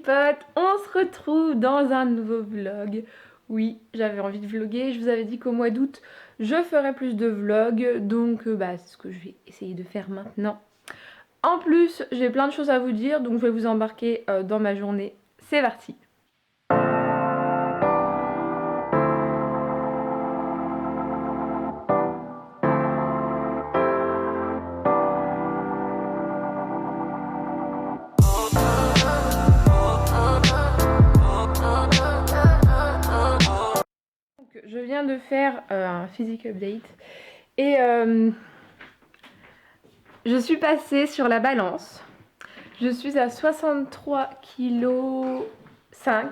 potes, on se retrouve dans un nouveau vlog. Oui, j'avais envie de vlogger, je vous avais dit qu'au mois d'août je ferais plus de vlogs, donc c'est ce que je vais essayer de faire maintenant. En plus, j'ai plein de choses à vous dire, donc je vais vous embarquer dans ma journée. C'est parti! Je viens de faire un physique update et je suis passée sur la balance. Je suis à 63,5 kg.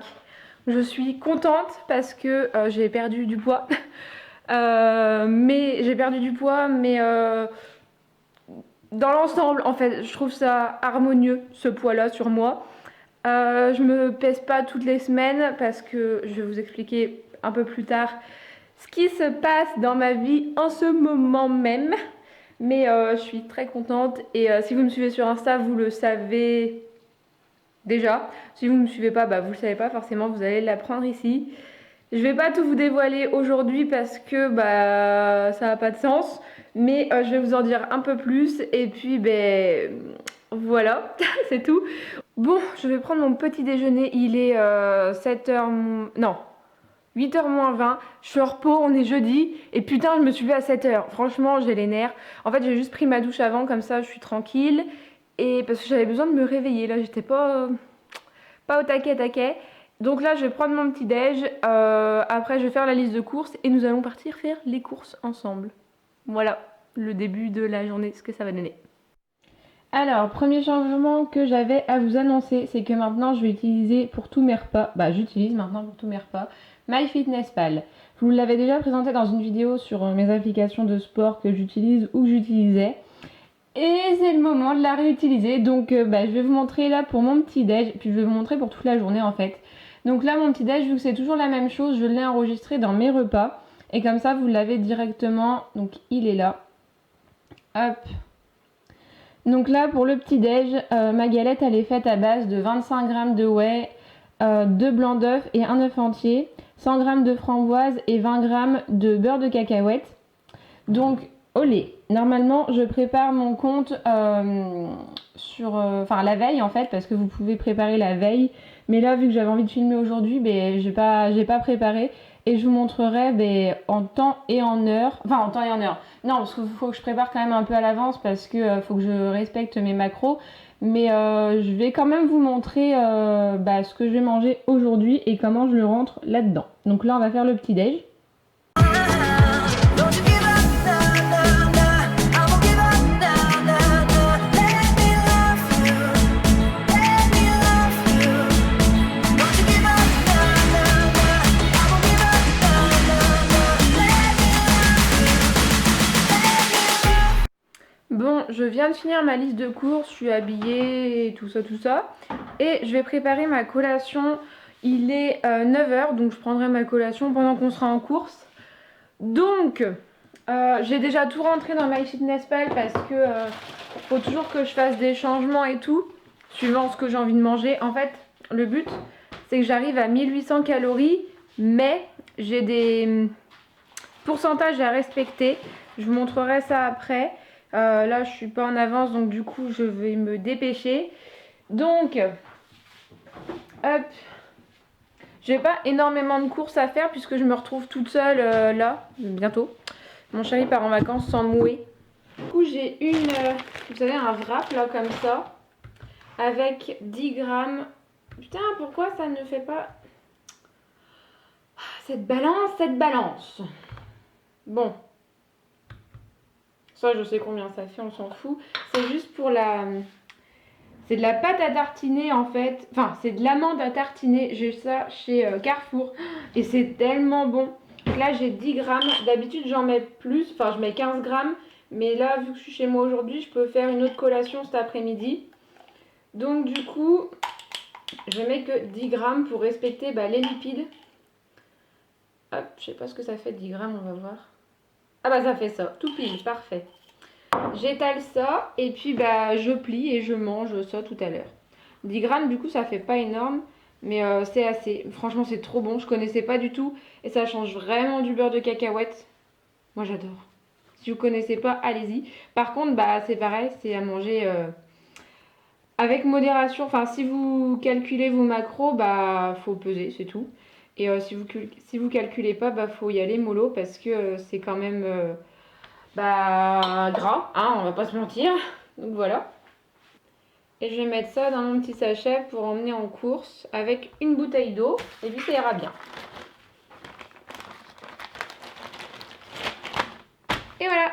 Je suis contente parce que j'ai perdu du poids. Mais dans l'ensemble, en fait, je trouve ça harmonieux, ce poids-là sur moi. Je me pèse pas toutes les semaines parce que je vais vous expliquer un peu plus tard ce qui se passe dans ma vie en ce moment même. Mais je suis très contente et si vous me suivez sur Insta, vous le savez déjà. Si vous ne me suivez pas, vous le savez pas forcément, vous allez l'apprendre ici. Je vais pas tout vous dévoiler aujourd'hui parce que ça n'a pas de sens. Mais je vais vous en dire un peu plus et puis voilà, c'est tout. Bon, je vais prendre mon petit déjeuner, il est 7h... Non, 8h moins 20, je suis en repos, on est jeudi, et putain je me suis levée à 7h, franchement j'ai les nerfs. En fait j'ai juste pris ma douche avant, comme ça je suis tranquille, et parce que j'avais besoin de me réveiller, là j'étais pas au taquet. Donc là je vais prendre mon petit déj, après je vais faire la liste de courses, et nous allons partir faire les courses ensemble. Voilà, le début de la journée, ce que ça va donner. Alors, premier changement que j'avais à vous annoncer, c'est que maintenant je vais utiliser pour tous mes repas, j'utilise maintenant pour tous mes repas, MyFitnessPal. Je vous l'avais déjà présenté dans une vidéo sur mes applications de sport que j'utilise ou que j'utilisais. Et c'est le moment de la réutiliser, donc je vais vous montrer là pour mon petit déj, puis je vais vous montrer pour toute la journée en fait. Donc là mon petit déj, vu que c'est toujours la même chose, je l'ai enregistré dans mes repas, et comme ça vous l'avez directement, donc il est là. Hop. Donc là pour le petit déj, ma galette elle est faite à base de 25 g de whey, 2 blancs d'œufs et un œuf entier, 100 g de framboise et 20 g de beurre de cacahuète. Donc au lait. Normalement je prépare mon compte la veille en fait, parce que vous pouvez préparer la veille. Mais là vu que j'avais envie de filmer aujourd'hui, j'ai pas préparé. Et je vous montrerai en temps et en heure. Enfin en temps et en heure. Non, parce qu'il faut que je prépare quand même un peu à l'avance parce que faut que je respecte mes macros. Mais je vais quand même vous montrer ce que je vais manger aujourd'hui et comment je le rentre là-dedans. Donc là on va faire le petit déj. Bon, je viens de finir ma liste de courses, je suis habillée et tout ça. Et je vais préparer ma collation. Il est 9h, donc je prendrai ma collation pendant qu'on sera en course. Donc, j'ai déjà tout rentré dans MyFitnessPal parce que faut toujours que je fasse des changements et tout, suivant ce que j'ai envie de manger. En fait, le but, c'est que j'arrive à 1800 calories, mais j'ai des pourcentages à respecter. Je vous montrerai ça après. Là je suis pas en avance, donc du coup je vais me dépêcher. Donc hop, j'ai pas énormément de courses à faire puisque je me retrouve toute seule là bientôt. Mon chéri part en vacances sans mouer. Du coup j'ai vous savez, un wrap là comme ça avec 10 grammes. Putain, pourquoi ça ne fait pas cette balance. Bon, ça je sais combien ça fait, on s'en fout. C'est juste pour c'est de la pâte à tartiner en fait. Enfin, c'est de l'amande à tartiner. J'ai ça chez Carrefour. Et c'est tellement bon. Donc là, j'ai 10 grammes. D'habitude, j'en mets plus. Enfin, je mets 15 grammes. Mais là, vu que je suis chez moi aujourd'hui, je peux faire une autre collation cet après-midi. Donc du coup, je mets que 10 grammes pour respecter les lipides. Hop, je sais pas ce que ça fait 10 grammes, on va voir. Ah ça fait ça, tout pile, parfait. J'étale ça et puis je plie et je mange ça tout à l'heure. 10 grammes, du coup, ça fait pas énorme. Mais c'est assez. Franchement, c'est trop bon. Je connaissais pas du tout. Et ça change vraiment du beurre de cacahuète. Moi, j'adore. Si vous connaissez pas, allez-y. Par contre, bah, c'est pareil, c'est à manger avec modération. Enfin, si vous calculez vos macros, bah, faut peser, c'est tout. Et si vous calculez pas, bah, faut y aller mollo parce que c'est quand même bah, gras, hein, on va pas se mentir. Donc voilà. Et je vais mettre ça dans mon petit sachet pour emmener en course avec une bouteille d'eau. Et puis ça ira bien. Et voilà.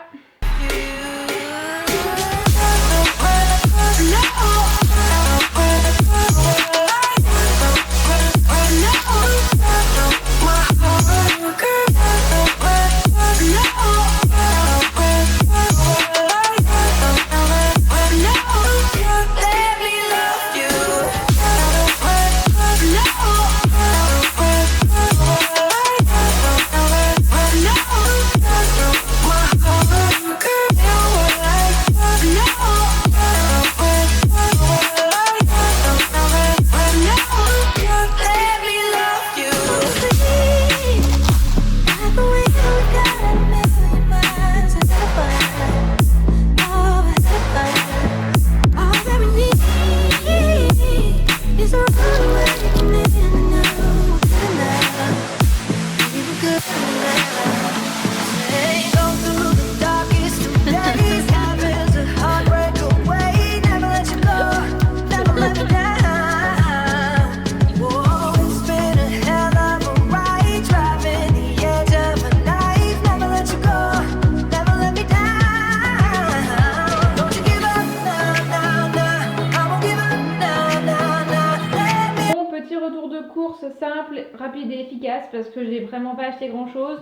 Course simple, rapide et efficace parce que j'ai vraiment pas acheté grand chose.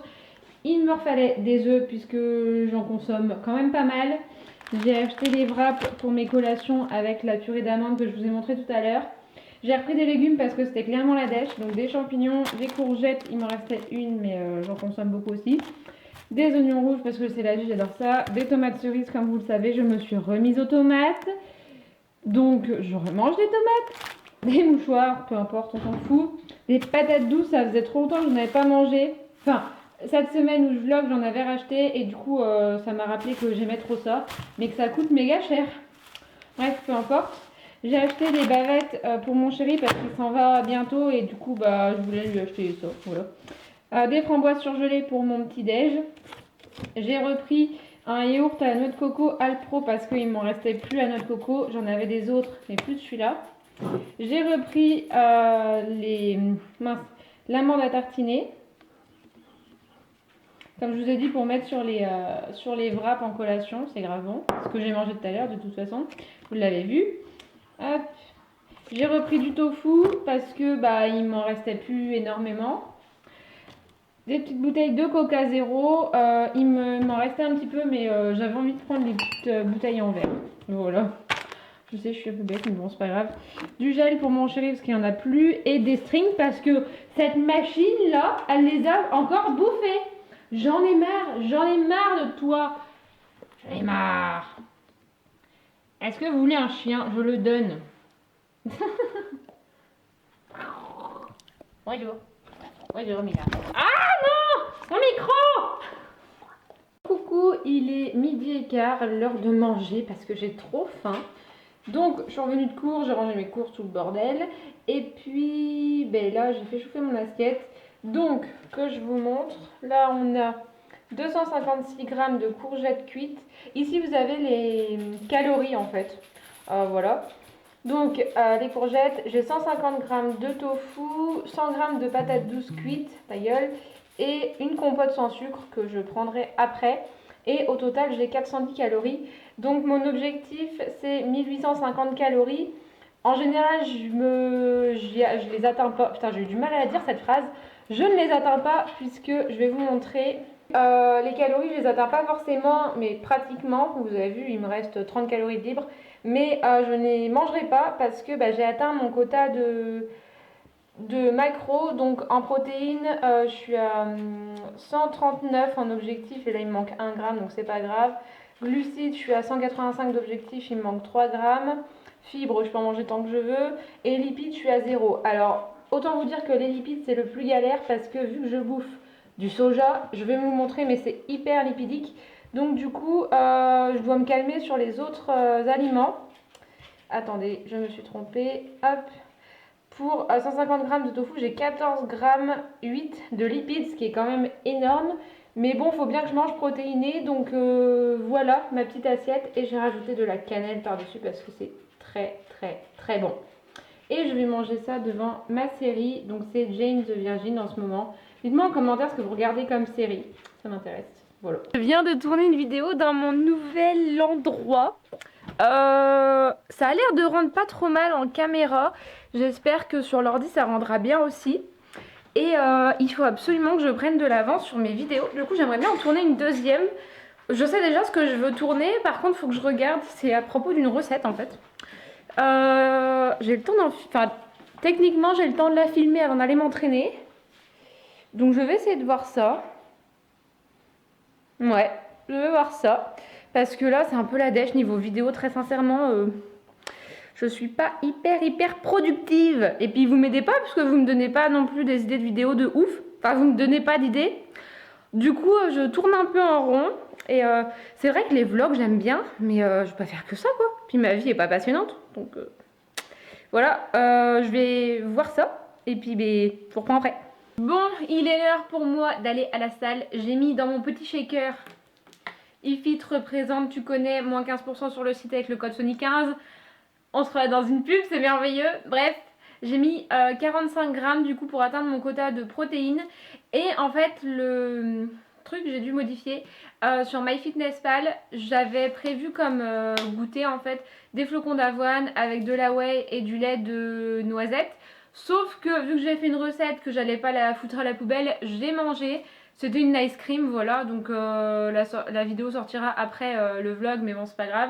Il me fallait des œufs puisque j'en consomme quand même pas mal. J'ai acheté les wraps pour mes collations avec la purée d'amandes que je vous ai montré tout à l'heure. J'ai repris des légumes parce que c'était clairement la dèche. Donc des champignons, des courgettes, il m'en restait une mais j'en consomme beaucoup aussi. Des oignons rouges parce que c'est la vie, j'adore ça. Des tomates cerises, comme vous le savez, je me suis remise aux tomates. Donc je remange des tomates. Des mouchoirs, peu importe, on s'en fout. Des patates douces, ça faisait trop longtemps que je n'en avais pas mangé. Enfin, cette semaine où je vlog, j'en avais racheté et du coup, ça m'a rappelé que j'aimais trop ça, mais que ça coûte méga cher. Bref, peu importe. J'ai acheté des bavettes pour mon chéri parce qu'il s'en va bientôt et du coup, bah, je voulais lui acheter ça. Voilà. Des framboises surgelées pour mon petit déj. J'ai repris un yaourt à la noix de coco Alpro parce qu'il m'en restait plus à noix de coco. J'en avais des autres, mais plus de celui-là. J'ai repris l'amande à tartiner. Comme je vous ai dit, pour mettre sur les wraps en collation, c'est grave bon. Ce que j'ai mangé tout à l'heure, de toute façon. Vous l'avez vu. Hop. J'ai repris du tofu parce que bah, il m'en restait plus énormément. Des petites bouteilles de Coca Zéro. Il m'en restait un petit peu, mais j'avais envie de prendre les petites bouteilles en verre. Voilà. Je sais, je suis un peu bête, mais bon, c'est pas grave. Du gel pour mon chéri parce qu'il n'y en a plus. Et des strings parce que cette machine-là, elle les a encore bouffés. J'en ai marre de toi. J'en ai marre. Est-ce que vous voulez un chien? Je le donne. Bonjour. Bonjour, Mila. Ah non! Mon micro! Coucou, il est midi et quart, l'heure de manger parce que j'ai trop faim. Donc, je suis revenue de cours, j'ai rangé mes courses, tout le bordel. Et puis, ben là, j'ai fait chauffer mon assiette. Donc, que je vous montre. Là, on a 256 g de courgettes cuites. Ici, vous avez les calories, en fait. Voilà. Donc, les courgettes, j'ai 150 g de tofu, 100 g de patates douces cuites, ta gueule, et une compote sans sucre que je prendrai après. Et au total, j'ai 410 calories. Donc mon objectif, c'est 1850 calories. En général, je les atteins pas. Putain, j'ai eu du mal à la dire cette phrase. Je ne les atteins pas puisque je vais vous montrer. Les calories, je les atteins pas forcément, mais pratiquement. Vous avez vu, il me reste 30 calories de libre. Mais je ne les mangerai pas parce que j'ai atteint mon quota de macros. Donc en protéines, je suis à 139 en objectif et là il me manque 1 gramme, donc c'est pas grave. Glucides, je suis à 185 d'objectif, il me manque 3 grammes. Fibres, je peux en manger tant que je veux. Et lipides, je suis à 0. Alors, autant vous dire que les lipides, c'est le plus galère parce que vu que je bouffe du soja, je vais vous montrer, mais c'est hyper lipidique. Donc du coup, je dois me calmer sur les autres aliments. Attendez, je me suis trompée. Hop. Pour 150 g de tofu, j'ai 14 g 8 de lipides, ce qui est quand même énorme. Mais bon, il faut bien que je mange protéiné. Donc voilà ma petite assiette. Et j'ai rajouté de la cannelle par-dessus parce que c'est très très très bon. Et je vais manger ça devant ma série. Donc c'est Jane the Virgin en ce moment. Dites-moi en commentaire ce que vous regardez comme série. Ça m'intéresse. Voilà. Je viens de tourner une vidéo dans mon nouvel endroit. Ça a l'air de rendre pas trop mal en caméra. J'espère que sur l'ordi ça rendra bien aussi. Et il faut absolument que je prenne de l'avance sur mes vidéos. Du coup j'aimerais bien en tourner une deuxième. Je sais déjà ce que je veux tourner. Par contre il faut que je regarde. C'est à propos d'une recette en fait. J'ai le temps enfin, techniquement j'ai le temps de la filmer avant d'aller m'entraîner. Donc je vais essayer de voir ça. Ouais, je vais voir ça. Parce que là c'est un peu la dèche niveau vidéo, très sincèrement. Je suis pas hyper productive. Et puis vous m'aidez pas parce que vous me donnez pas non plus des idées de vidéos de ouf. Enfin vous me donnez pas d'idées. Du coup je tourne un peu en rond. Et c'est vrai que les vlogs j'aime bien. Mais je vais pas faire que ça quoi. Puis ma vie est pas passionnante. Donc voilà, je vais voir ça. Et puis je vous reprends après. Bon, il est l'heure pour moi d'aller à la salle. J'ai mis dans mon petit shaker Ifit représente, tu connais, moins 15% sur le site avec le code Sony15. On se retrouve dans une pub, c'est merveilleux. Bref, j'ai mis 45 grammes du coup pour atteindre mon quota de protéines. Et en fait, le truc j'ai dû modifier sur MyFitnessPal, j'avais prévu comme goûter en fait des flocons d'avoine avec de la whey et du lait de noisette. Sauf que vu que j'ai fait une recette que j'allais pas la foutre à la poubelle, j'ai mangé. C'était une ice cream, voilà, donc la vidéo sortira après le vlog, mais bon c'est pas grave.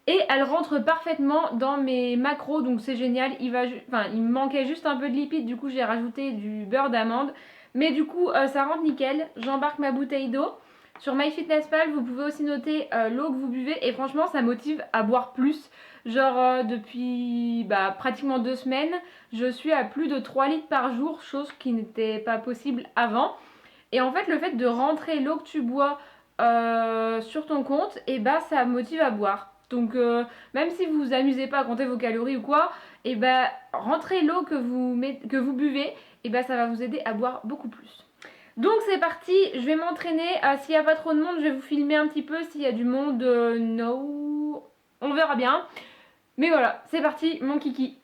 Et elle rentre parfaitement dans mes macros, donc c'est génial. Il me manquait juste un peu de lipides, du coup j'ai rajouté du beurre d'amande. Mais du coup ça rentre nickel. J'embarque ma bouteille d'eau. Sur MyFitnessPal, vous pouvez aussi noter l'eau que vous buvez. Et franchement ça motive à boire plus. Genre depuis pratiquement 2 semaines, je suis à plus de 3 litres par jour, chose qui n'était pas possible avant. Et en fait le fait de rentrer l'eau que tu bois sur ton compte, et ça motive à boire. Donc même si vous vous amusez pas à compter vos calories ou quoi, et rentrez l'eau que vous buvez, et ça va vous aider à boire beaucoup plus. Donc c'est parti, je vais m'entraîner. S'il n'y a pas trop de monde, je vais vous filmer un petit peu. S'il y a du monde, no, on verra bien. Mais voilà, c'est parti, mon kiki.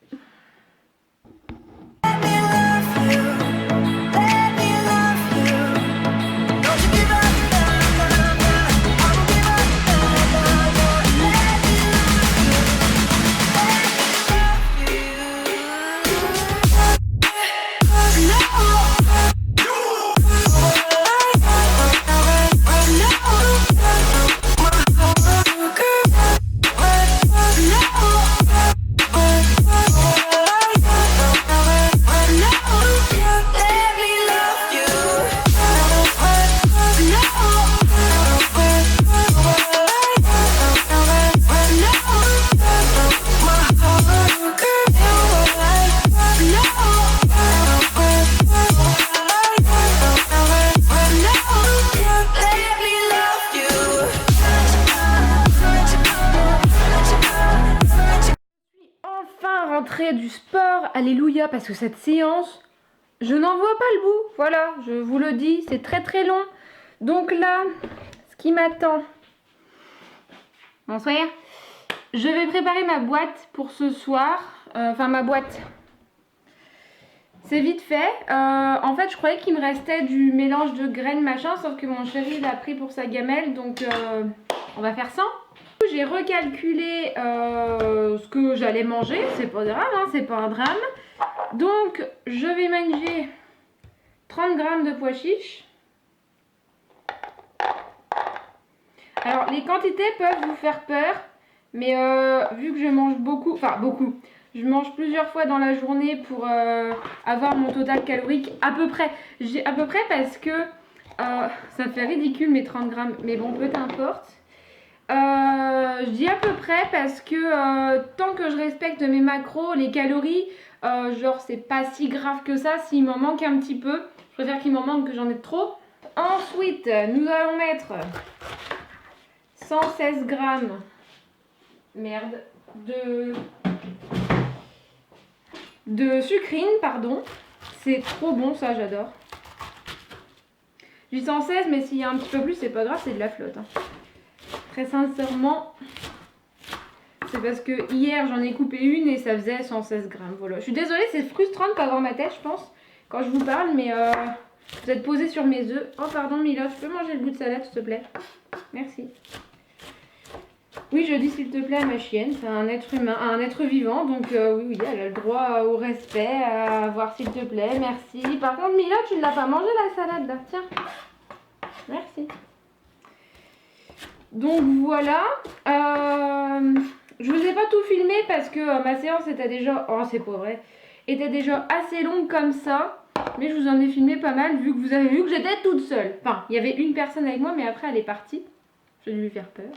Du sport, alléluia, parce que cette séance, je n'en vois pas le bout, voilà, je vous le dis, c'est très long. Donc là, ce qui m'attend, bonsoir, je vais préparer ma boîte pour ce soir, enfin ma boîte, c'est vite fait. En fait je croyais qu'il me restait du mélange de graines machin, sauf que mon chéri l'a pris pour sa gamelle, donc on va faire sans. J'ai recalculé ce que j'allais manger, c'est pas grave, hein, c'est pas un drame. Donc je vais manger 30 g de pois chiches. Alors les quantités peuvent vous faire peur, mais vu que je mange beaucoup, je mange plusieurs fois dans la journée pour avoir mon total calorique à peu près. J'ai à peu près parce que ça fait ridicule mes 30 grammes, mais bon peu importe. Je dis à peu près parce que tant que je respecte mes macros, les calories, genre c'est pas si grave que ça s'il m'en manque un petit peu. Je préfère qu'il m'en manque que j'en ai trop. Ensuite, nous allons mettre 116 grammes merde, de sucrine, pardon. C'est trop bon ça, j'adore. J'ai 116, mais s'il y a un petit peu plus, c'est pas grave, c'est de la flotte. Hein. Très sincèrement, c'est parce que hier j'en ai coupé une et ça faisait 116 grammes. Voilà. Je suis désolée, c'est frustrant de pas avoir ma tête, je pense, quand je vous parle, mais vous êtes posé sur mes œufs. Oh pardon Mila, tu peux manger le bout de salade s'il te plaît? Merci. Oui, je dis s'il te plaît à ma chienne, c'est un être humain, un être vivant, donc oui, elle a le droit au respect, à voir s'il te plaît, merci. Par contre, Mila, tu ne l'as pas mangé la salade là, tiens. Merci. Donc voilà, je vous ai pas tout filmé parce que ma séance était déjà, oh c'est pas vrai, était déjà assez longue comme ça. Mais je vous en ai filmé pas mal vu que vous avez vu que j'étais toute seule. Enfin, il y avait une personne avec moi, mais après elle est partie. J'ai dû lui faire peur.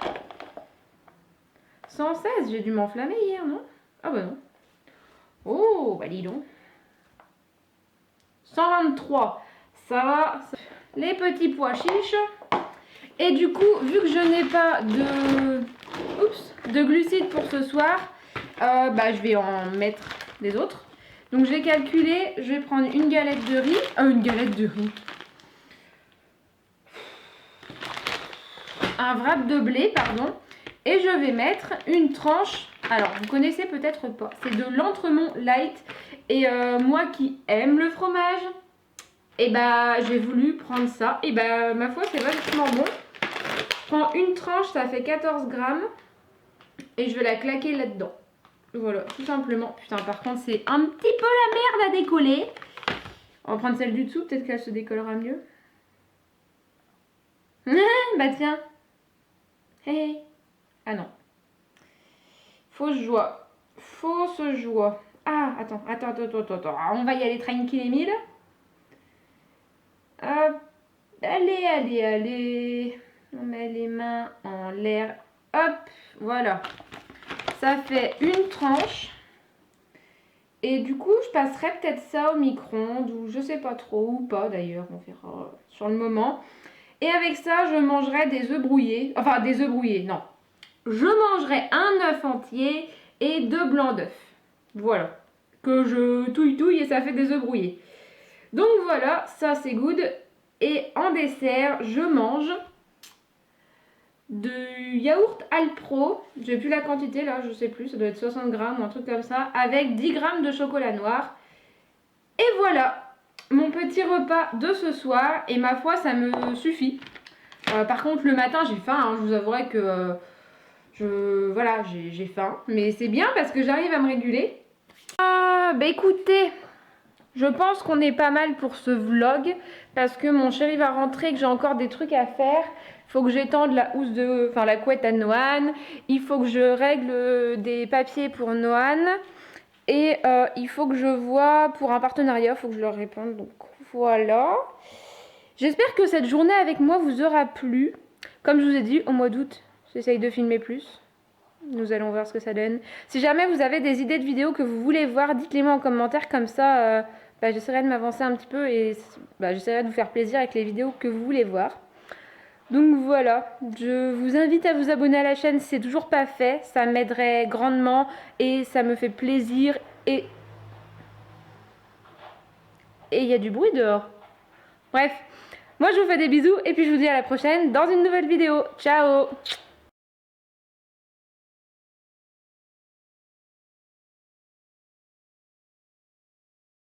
116, j'ai dû m'enflammer hier, non? Ah bah non. Oh, bah dis donc. 123, ça va. Les petits pois chiches. Et du coup, vu que je n'ai pas de glucides pour ce soir, bah je vais en mettre des autres. Donc j'ai calculé, je vais prendre une galette de riz. Un wrap de blé, pardon. Et je vais mettre une tranche, alors vous connaissez peut-être pas, c'est de l'Entremont Light. Et moi qui aime le fromage, et bah j'ai voulu prendre ça. Et bah ma foi c'est vachement bon. Je prends une tranche, ça fait 14 grammes. Et je vais la claquer là-dedans. Voilà, tout simplement. Putain, par contre c'est un petit peu la merde à décoller. On va prendre celle du dessous, peut-être qu'elle se décollera mieux. Bah tiens. Hey. Ah non. Fausse joie. Fausse joie. Ah, attends. On va y aller tranquille, Emile. Hop. Allez. On met les mains en l'air. Hop. Voilà. Ça fait une tranche. Et du coup, je passerai peut-être ça au micro-ondes ou je sais pas trop, ou pas d'ailleurs. On verra sur le moment. Et avec ça, je mangerai des œufs brouillés. Enfin, des œufs brouillés, non. Je mangerai un œuf entier et 2 blancs d'œufs. Voilà. Que je touille et ça fait des œufs brouillés. Donc voilà, ça c'est good. Et en dessert, je mange de yaourt Alpro. J'ai plus la quantité là, je sais plus. Ça doit être 60 grammes ou un truc comme ça. Avec 10 grammes de chocolat noir. Et voilà. Mon petit repas de ce soir. Et ma foi, ça me suffit. Par contre, le matin, j'ai faim. Hein, je vous avouerai que... voilà, j'ai faim, mais c'est bien parce que j'arrive à me réguler. Bah écoutez, je pense qu'on est pas mal pour ce vlog parce que mon chéri va rentrer et que j'ai encore des trucs à faire. Il faut que j'étende la la couette à Noan. Il faut que je règle des papiers pour Noan. Et il faut que je vois pour un partenariat, il faut que je leur réponde. Donc voilà. J'espère que cette journée avec moi vous aura plu. Comme je vous ai dit, au mois d'août, j'essaye de filmer plus. Nous allons voir ce que ça donne. Si jamais vous avez des idées de vidéos que vous voulez voir, dites-les-moi en commentaire. Comme ça, j'essaierai de m'avancer un petit peu et j'essaierai de vous faire plaisir avec les vidéos que vous voulez voir. Donc voilà, je vous invite à vous abonner à la chaîne si c'est toujours pas fait. Ça m'aiderait grandement et ça me fait plaisir. Et il y a du bruit dehors. Bref, moi je vous fais des bisous et puis je vous dis à la prochaine dans une nouvelle vidéo. Ciao!